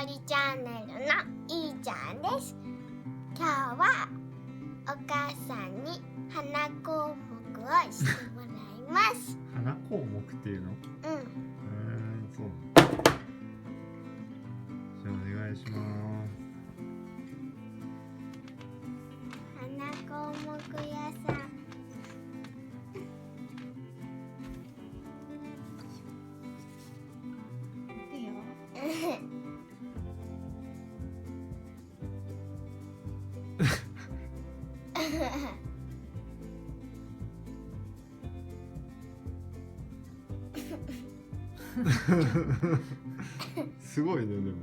りチャンネルのいーちゃんです。今日はお母さんに鼻項目をしてもらいます。鼻項目っていうの？そう。じゃあお願いします。鼻項目屋さん。すごいね、でも。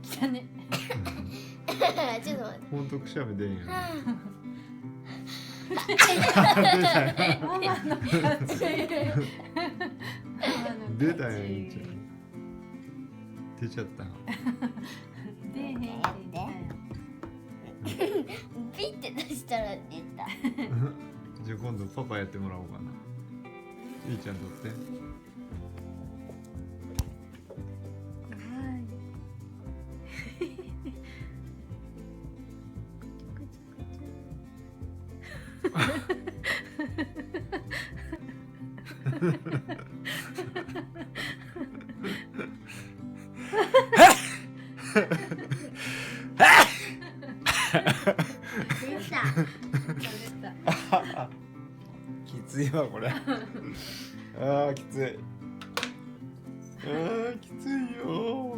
来たね。ちょっと待って。ほんとくしゃみ出んやん。ママの勝ち。出たやん、いいちゃん。出ちゃった。出へんって言ったよ。ピッて出したら出た。じゃあ今度パパやってもらおうかな。いいちゃんとって。きついわこれ。ああきつい。きついよ。